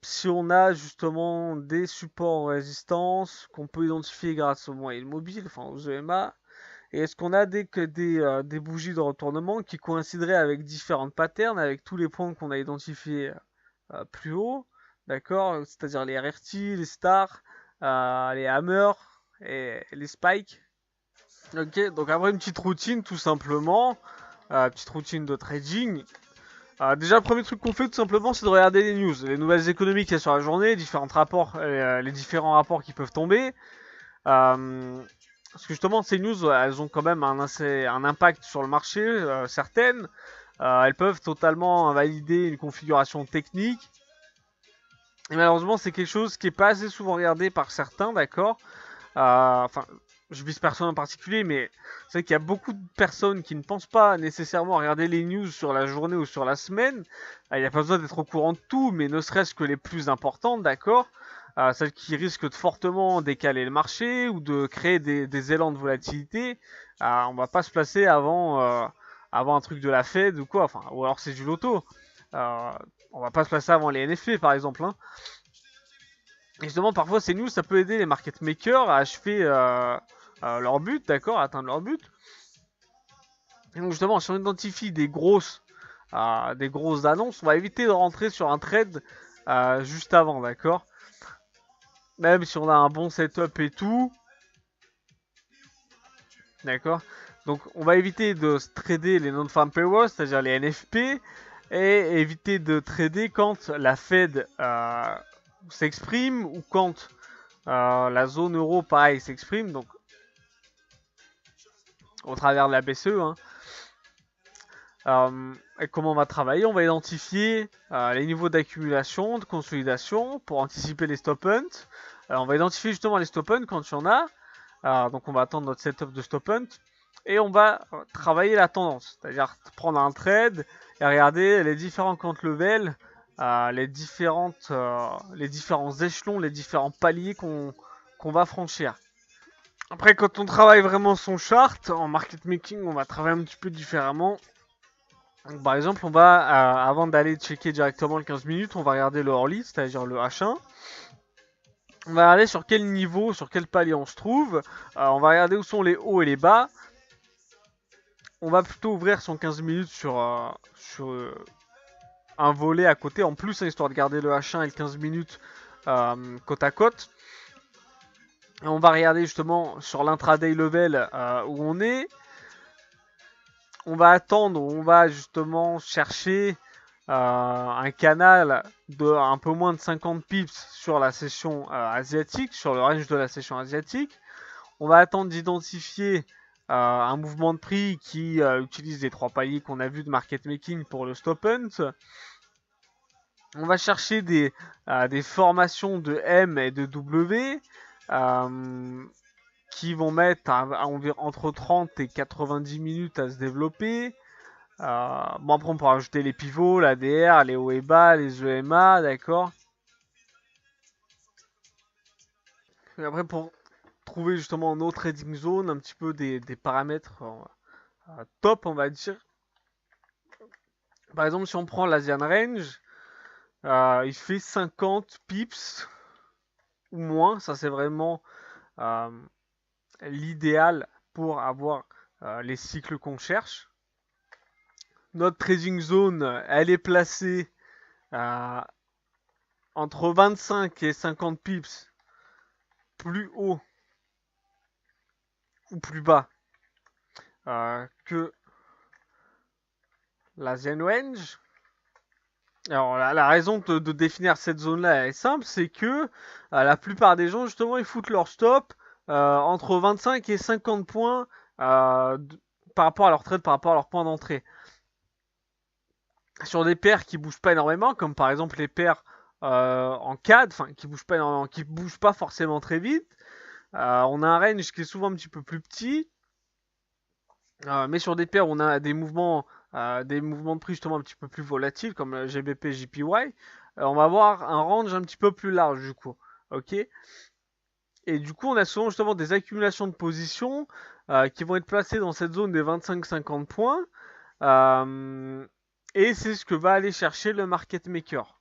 Si on a justement des supports en résistance qu'on peut identifier grâce au moyen mobile, enfin aux EMA, et est-ce qu'on a des bougies de retournement qui coïncideraient avec différentes patterns, avec tous les points qu'on a identifiés plus haut, d'accord? C'est-à-dire les RRT, les stars, les hammers et les spikes. Ok, donc après une petite routine tout simplement, petite routine de trading. Déjà, le premier truc qu'on fait tout simplement, c'est de regarder les news, les nouvelles économiques qu'il y a sur la journée, les différents rapports qui peuvent tomber. Parce que justement, ces news, elles ont quand même un impact sur le marché, certaines. Elles peuvent totalement invalider une configuration technique. Et malheureusement, c'est quelque chose qui est pas assez souvent regardé par certains, d'accord. Enfin, je vise personne en particulier, mais c'est vrai qu'il y a beaucoup de personnes qui ne pensent pas nécessairement à regarder les news sur la journée ou sur la semaine. Il n'y a pas besoin d'être au courant de tout, mais ne serait-ce que les plus importantes, d'accord. Celles qui risquent de fortement décaler le marché ou de créer des élans de volatilité. On va pas se placer avant un truc de la Fed ou quoi, enfin, ou alors c'est du loto. On va pas se placer avant les NFP par exemple, hein. Et justement, parfois ces news, ça peut aider les market makers à achever leur but, d'accord, à atteindre leur but. Et donc justement, si on identifie des grosses annonces, on va éviter de rentrer sur un trade juste avant, d'accord. Même si on a un bon setup et tout, d'accord. Donc on va éviter de trader les non-farm payrolls, c'est-à-dire les NFP, et éviter de trader quand la Fed s'exprime ou quand la zone euro, pareil, s'exprime, donc au travers de la BCE. Hein. Et comment on va travailler? On va identifier les niveaux d'accumulation, de consolidation pour anticiper les stop hunt. On va identifier justement les stop hunt quand il y en a. Donc on va attendre notre setup de stop hunt. Et on va travailler la tendance, c'est-à-dire prendre un trade et regarder les différents count levels, les différents échelons, les différents paliers qu'on va franchir. Après, quand on travaille vraiment son chart, en market making, on va travailler un petit peu différemment. Donc, par exemple, on va, avant d'aller checker directement le 15 minutes, on va regarder le Orly, c'est-à-dire le H1. On va regarder sur quel niveau, sur quel palier on se trouve. On va regarder où sont les hauts et les bas. On va plutôt ouvrir son 15 minutes sur un volet à côté, en plus, histoire de garder le H1 et le 15 minutes côte à côte. Et on va regarder justement sur l'intraday level où on est. On va attendre, on va justement chercher un canal de un peu moins de 50 pips sur la session asiatique, sur le range de la session asiatique. On va attendre d'identifier un mouvement de prix qui utilise les trois paliers qu'on a vu de market making pour le stop hunt. On va chercher des formations de M et de W qui vont mettre entre 30 et 90 minutes à se développer. Bon, après, on pourra ajouter les pivots, l'ADR, les hauts et bas, les EMA, d'accord. Et après, pour trouver justement nos trading zones, un petit peu des paramètres top, on va dire. Par exemple, si on prend l'Asian Range, il fait 50 pips ou moins. Ça, c'est vraiment l'idéal pour avoir les cycles qu'on cherche. Notre trading zone, elle est placée entre 25 et 50 pips plus haut ou plus bas que la Zen Range. Alors la raison de définir cette zone-là est simple, c'est que la plupart des gens justement ils foutent leur stop entre 25 et 50 points par rapport à leur trade, par rapport à leur point d'entrée. Sur des paires qui bougent pas énormément, comme par exemple les paires en CAD, enfin qui bougent pas énormément, qui bougent pas forcément très vite. On a un range qui est souvent un petit peu plus petit, mais sur des paires où on a des mouvements de prix justement un petit peu plus volatiles, comme le GBP, JPY, on va avoir un range un petit peu plus large du coup. Ok. Et du coup, on a souvent justement des accumulations de positions qui vont être placées dans cette zone des 25-50 points. Et c'est ce que va aller chercher le market maker.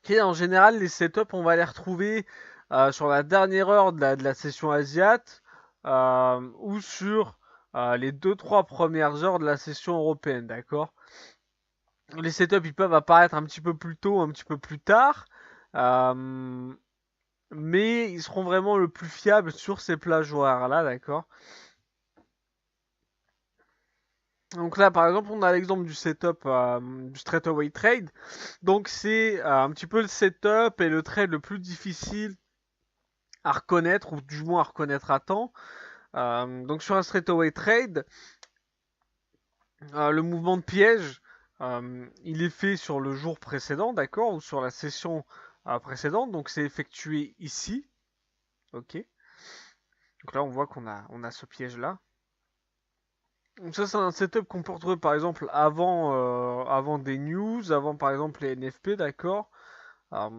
Okay, en général, les setups, on va les retrouver sur la dernière heure de la session asiate ou sur les 2-3 premières heures de la session européenne, d'accord. Les setups, ils peuvent apparaître un petit peu plus tôt, un petit peu plus tard, mais ils seront vraiment le plus fiables sur ces plages horaires-là, d'accord. Donc là, par exemple, on a l'exemple du setup du straightaway trade. Donc c'est un petit peu le setup et le trade le plus difficile à reconnaître, ou du moins à reconnaître à temps. Donc sur un straightaway trade, le mouvement de piège, il est fait sur le jour précédent, d'accord, ou sur la session précédente. Donc c'est effectué ici, ok. Donc là, on voit on a ce piège-là. Donc ça, c'est un setup qu'on peut retrouver par exemple avant des news, avant par exemple les NFP, d'accord. Euh,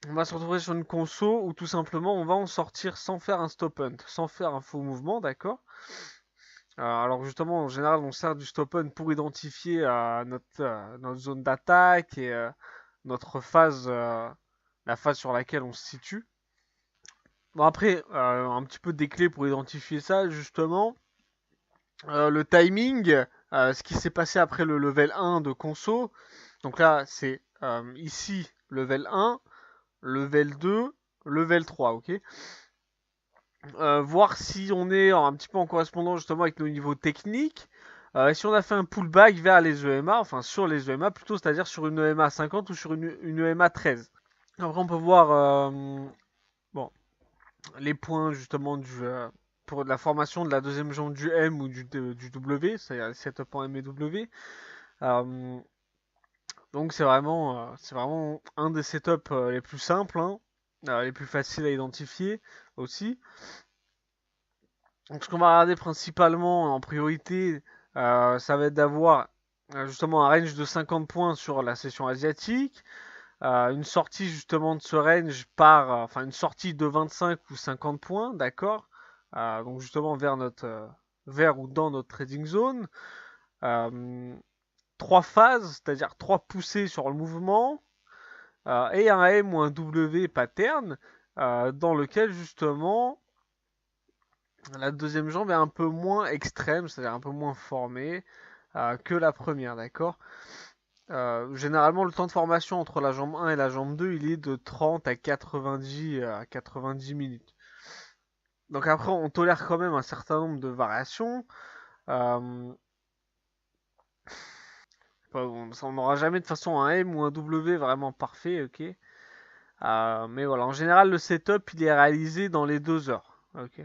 on va se retrouver sur une conso où tout simplement on va en sortir sans faire un stop hunt, sans faire un faux mouvement, d'accord. Alors justement, en général, on sert du stop hunt pour identifier notre zone d'attaque et notre phase, la phase sur laquelle on se situe. Bon après, un petit peu des clés pour identifier ça, justement. Le timing, ce qui s'est passé après le level 1 de conso. Donc là, c'est ici level 1, level 2, level 3, ok. Voir si on est un petit peu en correspondant justement avec nos niveaux techniques. Si on a fait un pullback vers les EMA, enfin sur les EMA plutôt, c'est-à-dire sur une EMA 50 ou sur une EMA 13. Après, on peut voir bon, les points justement pour la formation de la deuxième jambe du M ou du W, c'est-à-dire les setups en M et W. Donc c'est vraiment un des setups les plus simples, hein, les plus faciles à identifier aussi. Donc ce qu'on va regarder principalement en priorité, ça va être d'avoir justement un range de 50 points sur la session asiatique, une sortie justement de ce range enfin une sortie de 25 ou 50 points, d'accord. Donc justement vers ou dans notre trading zone. Trois phases, c'est-à-dire trois poussées sur le mouvement, et un M ou un W pattern, dans lequel justement la deuxième jambe est un peu moins extrême, c'est-à-dire un peu moins formée que la première, d'accord. Généralement, le temps de formation entre la jambe 1 et la jambe 2, il est de 30 à 90 minutes. Donc après, on tolère quand même un certain nombre de variations. On n'aura jamais de façon un M ou un W vraiment parfait, ok. Mais voilà, en général, le setup, il est réalisé dans les 2 heures, ok.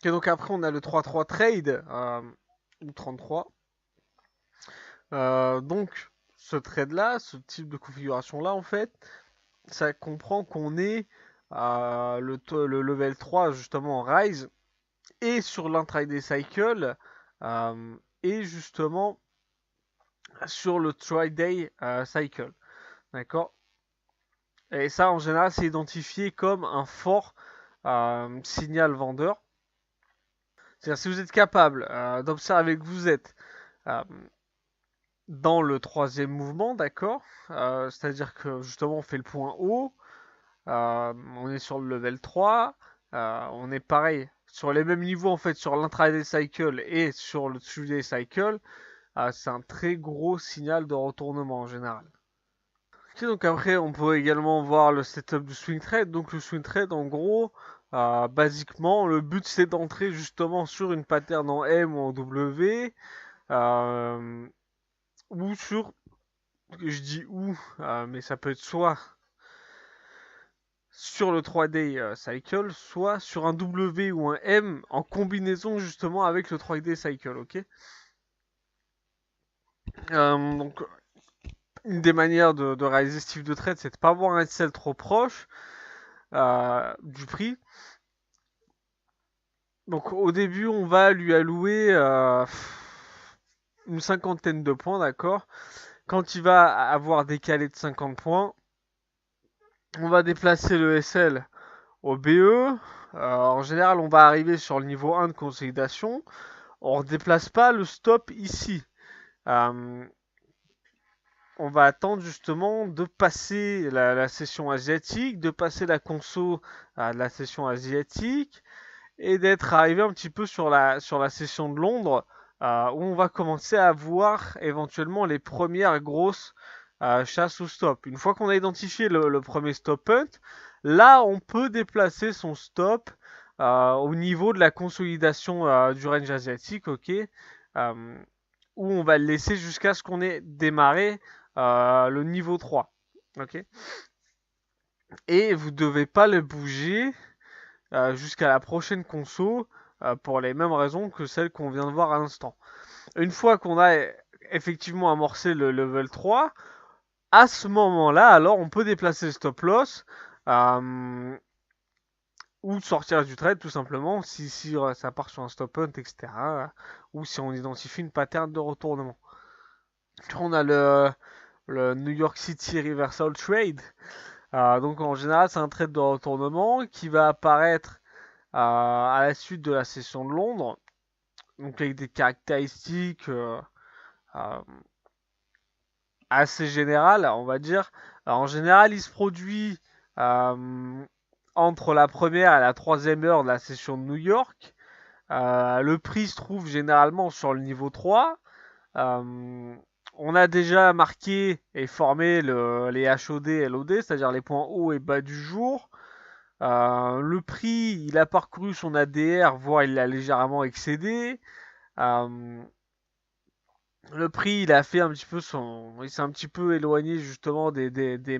Et donc après, on a le 3-3 trade, ou 33. Donc, ce trade-là, ce type de configuration-là, en fait, ça comprend qu'on est le level 3, justement, en Rise, et sur l'intraday cycle, et justement sur le tri-day cycle. D'accord. Et ça, en général, c'est identifié comme un fort signal vendeur. C'est-à-dire, si vous êtes capable d'observer que vous êtes dans le troisième mouvement, d'accord, c'est-à-dire que justement on fait le point haut, on est sur le level 3, on est pareil sur les mêmes niveaux en fait sur l'intraday cycle et sur le 3-day cycle, c'est un très gros signal de retournement en général. Okay, donc après on peut également voir le setup du swing trade. Donc le swing trade en gros, basiquement le but c'est d'entrer justement sur une pattern en M ou en W, ou sur, je dis où, mais ça peut être soit sur le 3D cycle, soit sur un W ou un M en combinaison justement avec le 3D cycle, ok. Donc une des manières de réaliser ce type de trade, c'est de pas avoir un SL trop proche du prix. Donc au début, on va lui allouer une cinquantaine de points, d'accord. quand il va avoir décalé de 50 points, on va déplacer le SL au BE. En général, on va arriver sur le niveau 1 de consolidation. On ne déplace pas le stop ici. On va attendre justement de passer la session asiatique, de passer la conso de la session asiatique et d'être arrivé un petit peu sur la session de Londres où on va commencer à voir éventuellement les premières grosses chasses au stop. Une fois qu'on a identifié le premier stop hunt, là on peut déplacer son stop au niveau de la consolidation du range asiatique, ok, où on va le laisser jusqu'à ce qu'on ait démarré le niveau 3. Ok. Et vous ne devez pas le bouger jusqu'à la prochaine conso pour les mêmes raisons que celles qu'on vient de voir à l'instant. Une fois qu'on a effectivement amorcé le level 3, à ce moment-là, alors on peut déplacer le stop loss ou sortir du trade tout simplement si ça part sur un stop hunt, etc. Ou si on identifie une pattern de retournement. On a le New York City Reversal Trade. Donc en général, c'est un trade de retournement qui va apparaître à la suite de la session de Londres. Donc avec des caractéristiques assez générales, on va dire. Alors, en général, il se produit entre la première et la troisième heure de la session de New York. Le prix se trouve généralement sur le niveau 3. On a déjà marqué et formé les HOD et LOD, c'est-à-dire les points hauts et bas du jour. Le prix, il a parcouru son ADR, voire il l'a légèrement excédé. Le prix, il a fait un petit peu il s'est un petit peu éloigné justement des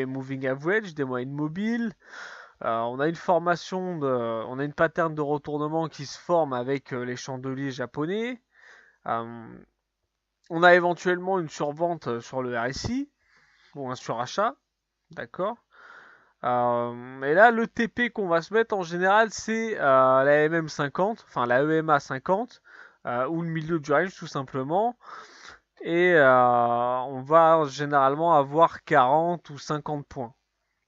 moving average, des moyennes mobiles. On a on a une pattern de retournement qui se forme avec les chandeliers japonais. On a éventuellement une survente sur le RSI ou un surachat, d'accord. Et là, le TP qu'on va se mettre en général, c'est la MM50, enfin la EMA 50, ou le milieu du range tout simplement. Et on va généralement avoir 40 ou 50 points,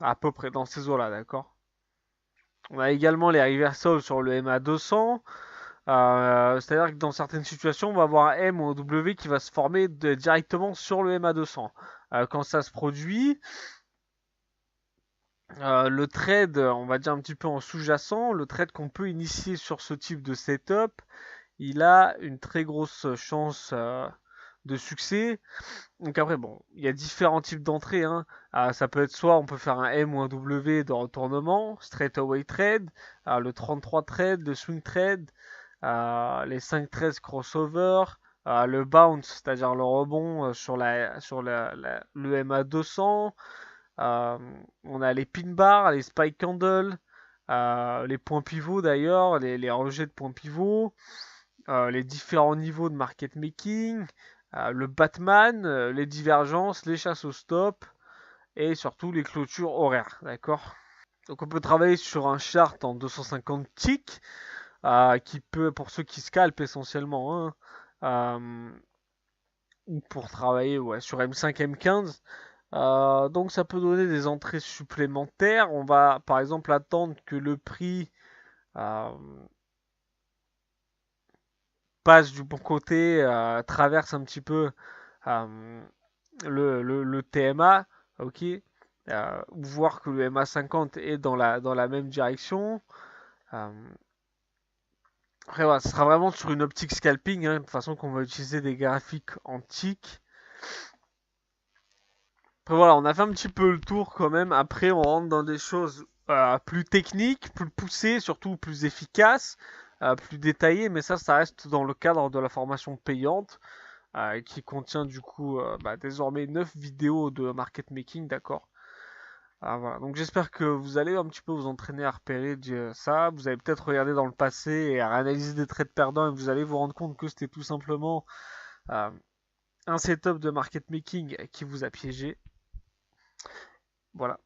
à peu près dans ces eaux-là, d'accord. On a également les reversals sur le MA 200. C'est-à-dire que dans certaines situations, on va avoir un M ou un W qui va se former directement sur le MA 200. Quand ça se produit, le trade, on va dire un petit peu en sous-jacent, le trade qu'on peut initier sur ce type de setup, il a une très grosse chance de succès. Donc après, bon, il y a différents types d'entrées. Hein. Ça peut être soit on peut faire un M ou un W de retournement, straight away trade, le 33 trade, le swing trade, les 5-13 crossover, le bounce, c'est-à-dire le rebond sur le MA 200. On a les pin bars, les spike candles, les points pivots d'ailleurs, les rejets de points pivots, les différents niveaux de market making, le Batman, les divergences, les chasses au stop et surtout les clôtures horaires, d'accord. Donc on peut travailler sur un chart en 250 ticks qui peut, pour ceux qui scalpent essentiellement, hein, ou pour travailler sur M5, M15. Donc ça peut donner des entrées supplémentaires. On va par exemple attendre que le prix passe du bon côté, traverse un petit peu le TMA, ok, voir que le MA50 est dans la même direction. Après, voilà, ce sera vraiment sur une optique scalping, hein, de façon qu'on va utiliser des graphiques en tick. Après voilà, on a fait un petit peu le tour quand même. Après, on rentre dans des choses plus techniques, plus poussées, surtout plus efficaces, plus détaillées. Mais ça reste dans le cadre de la formation payante, qui contient du coup désormais 9 vidéos de market making, d'accord. Voilà. Donc j'espère que vous allez un petit peu vous entraîner à repérer ça. Vous allez peut-être regarder dans le passé et à analyser des trades perdants et vous allez vous rendre compte que c'était tout simplement un setup de market making qui vous a piégé. Voilà.